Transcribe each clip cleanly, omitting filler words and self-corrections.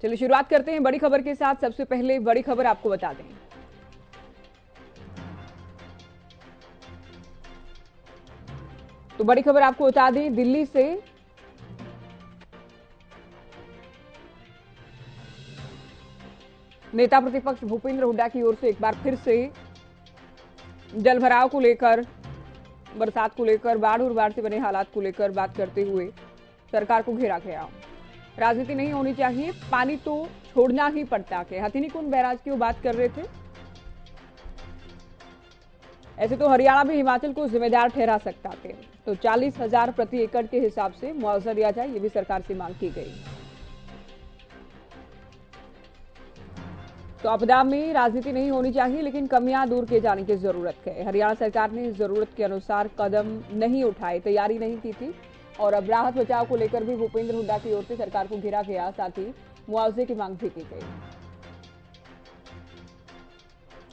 चलिए शुरुआत करते हैं बड़ी खबर के साथ। सबसे पहले बड़ी खबर आपको बता दें। तो बड़ी खबर आपको बता दें, दिल्ली से नेता प्रतिपक्ष भूपेंद्र हुड्डा की ओर से एक बार फिर से जलभराव को लेकर, बरसात को लेकर, बाढ़ और बाढ़ से बने हालात को लेकर बात करते हुए सरकार को घेरा गया। राजनीति नहीं होनी चाहिए, पानी तो छोड़ना ही पड़ता है। हथिनीकुंड बैराज की वो बात कर रहे थे। ऐसे तो हरियाणा भी हिमाचल को जिम्मेदार ठहरा सकता थे। तो 40,000 प्रति एकड़ के हिसाब से मुआवजा दिया जाए, ये भी सरकार से मांग की गई। तो आपदा में राजनीति नहीं होनी चाहिए, लेकिन कमियां दूर किए जाने की जरूरत है। हरियाणा सरकार ने जरूरत के अनुसार कदम नहीं उठाए, तैयारी नहीं की थी। और अब राहत बचाव को लेकर भी भूपेंद्र हुड्डा की ओर से सरकार को घेरा गया, साथ ही मुआवजे की मांग भी की गई।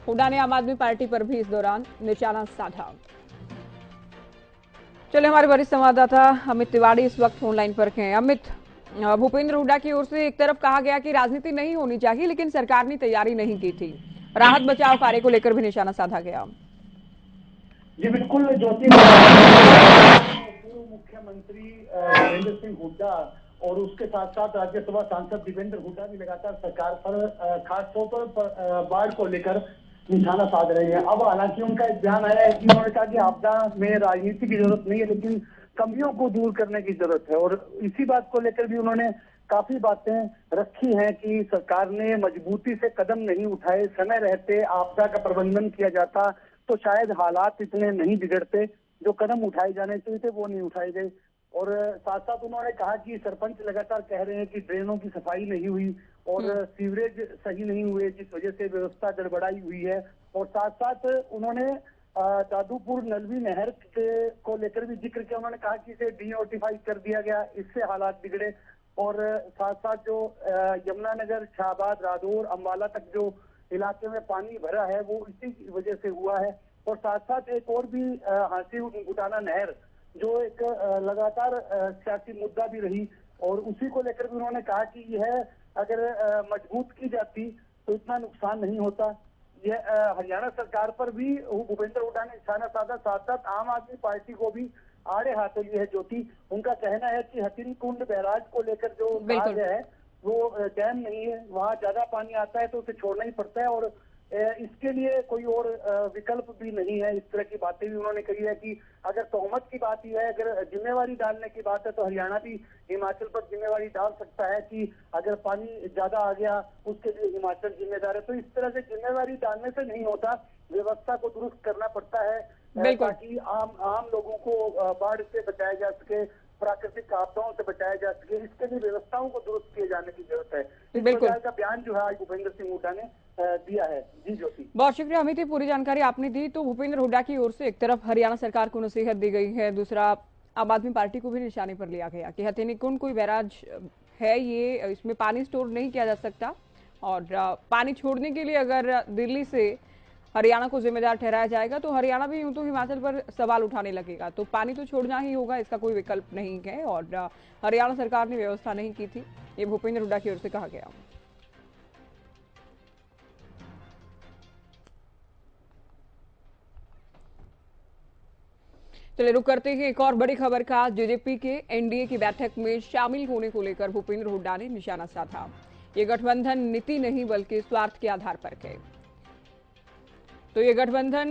हुड्डा ने आम आदमी पार्टी पर भी इस दौरान निशाना साधा। चले हमारे वरिष्ठ संवाददाता अमित तिवारी इस वक्त फोनलाइन पर हैं। अमित, भूपेंद्र हुड्डा की ओर से एक तरफ कहा गया कि राजनीति नहीं होनी चाहिए, लेकिन सरकार ने तैयारी नहीं की थी। राहत बचाव कार्य को लेकर भी निशाना साधा गया। जी बिल्कुल ज्योति, पूर्व मुख्यमंत्री भूपेंद्र सिंह हुड्डा और उसके साथ साथ राज्यसभा सांसद दीपेंद्र हुड्डा भी लगातार सरकार पर खासतौर पर बाढ़ को लेकर निशाना साध रहे हैं। अब हालांकि उनका एक बयान आया है कि उन्होंने कहा कि आपदा में राजनीति की जरूरत नहीं है, लेकिन कमियों को दूर करने की जरूरत है। और इसी बात को लेकर भी उन्होंने काफी बातें रखी हैं कि सरकार ने मजबूती से कदम नहीं उठाए, समय रहते आपदा का प्रबंधन किया जाता तो शायद हालात इतने नहीं बिगड़ते। जो कदम उठाए जाने चाहिए थे वो नहीं उठाए गए। और साथ साथ उन्होंने कहा कि सरपंच लगातार कह रहे हैं कि ड्रेनों की सफाई नहीं हुई और सीवरेज सही नहीं हुए, जिस वजह से व्यवस्था गड़बड़ाई हुई है। और साथ साथ उन्होंने दादूपुर नलवी नहर को लेकर भी जिक्र किया। उन्होंने कहा कि इसे डीनोटिफाई कर दिया गया, इससे हालात बिगड़े। और साथ साथ जो यमुनानगर, शाहबाद, रादौर, अम्बाला तक जो इलाके में पानी भरा है वो इसी की वजह से हुआ है। और साथ साथ एक और भी हांसी गुटाना नहर जो एक लगातार सियासी मुद्दा भी रही, और उसी को लेकर भी उन्होंने कहा कि यह अगर मजबूत की जाती तो इतना नुकसान नहीं होता। यह हरियाणा सरकार पर भी भूपेंद्र हुड्डा ने निशाना साधा। साथ साथ आम आदमी पार्टी को भी आड़े हाथों लिए है ज्योति। उनका कहना है कि हथिनीकुंड बैराज को लेकर जो कहा गया है वो डैम नहीं है, वहां ज्यादा पानी आता है तो उसे छोड़ना ही पड़ता है और इसके लिए कोई और विकल्प भी नहीं है। इस तरह की बातें भी उन्होंने कही है कि अगर तोहमत की बात यह है, अगर जिम्मेवारी डालने की बात है तो हरियाणा भी हिमाचल पर जिम्मेवारी डाल सकता है कि अगर पानी ज्यादा आ गया उसके लिए हिमाचल जिम्मेदार है। तो इस तरह से जिम्मेवारी डालने से नहीं होता, व्यवस्था को दुरुस्त करना पड़ता है ताकि आम लोगों को बाढ़ से बचाया जा सके, प्राकृतिक आपदाओं से बचाया जा सके। इसके लिए व्यवस्थाओं को दुरुस्त किए जाने की जरूरत है। इस प्रकार का बयान जो है आज भूपेंद्र सिंह हुड्डा ने दिया है। जी ज्योति, बहुत शुक्रिया अमित, पूरी जानकारी आपने दी। तो भूपेंद्र हुड्डा की ओर से एक तरफ हरियाणा सरकार को नसीहत दी गई है, दूसरा आम आदमी पार्टी को भी निशाने पर लिया गया कि हथिनीकुंड कोई बैराज है, ये इसमें पानी स्टोर नहीं किया जा सकता। और पानी छोड़ने के लिए अगर दिल्ली से हरियाणा को जिम्मेदार ठहराया जाएगा तो हरियाणा भी यूं तो हिमाचल पर सवाल उठाने लगेगा। तो पानी तो छोड़ना ही होगा, इसका कोई विकल्प नहीं है। और हरियाणा सरकार ने व्यवस्था नहीं की थी, ये भूपेंद्र हुड्डा की ओर से कहा गया। चलिए रुक करते हैं एक और बड़ी खबर का। जेजेपी के एनडीए की बैठक में शामिल होने को लेकर भूपेंद्र हुड्डा ने निशाना साधा। ये गठबंधन नीति नहीं बल्कि स्वार्थ के आधार पर है। तो ये गठबंधन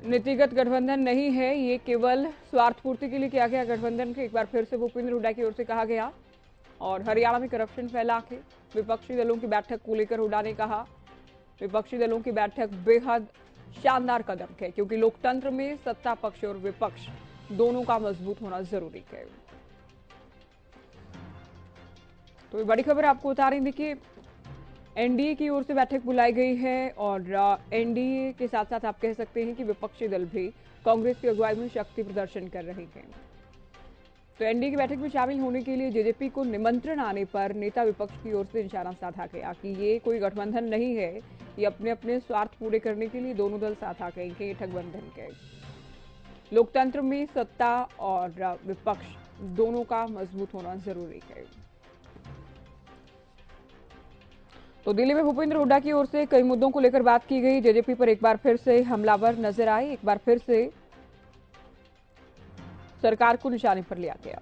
नीतिगत गठबंधन नहीं है, ये केवल स्वार्थ पूर्ति के लिए किया गया गठबंधन के एक बार फिर से भूपेंद्र हुड्डा की ओर से कहा गया। और हरियाणा में करप्शन फैला के विपक्षी दलों की बैठक को लेकर हुड्डा ने कहा, विपक्षी दलों की बैठक बेहद शानदार कदम है, क्योंकि लोकतंत्र में सत्ता पक्ष और विपक्ष दोनों का मजबूत होना जरूरी है। तो ये बड़ी खबर आपको बता रही, देखिए एनडीए की ओर से बैठक बुलाई गई है और एनडीए के साथ साथ आप कह सकते हैं कि विपक्षी दल भी कांग्रेस की अगुवाई में शक्ति प्रदर्शन कर रहे हैं। तो एनडीए की बैठक में शामिल होने के लिए जेजेपी को निमंत्रण आने पर नेता विपक्ष की ओर से निशाना साधा गया कि ये कोई गठबंधन नहीं है, ये अपने अपने स्वार्थ पूरे करने के लिए दोनों दल साथ आ गए हैं। ये गठबंधन के लोकतंत्र में सत्ता और विपक्ष दोनों का मजबूत होना जरूरी है। तो दिल्ली में भूपेंद्र हुड्डा की ओर से कई मुद्दों को लेकर बात की गई। जेजेपी पर एक बार फिर से हमलावर नजर आए, एक बार फिर से सरकार को निशाने पर लिया गया।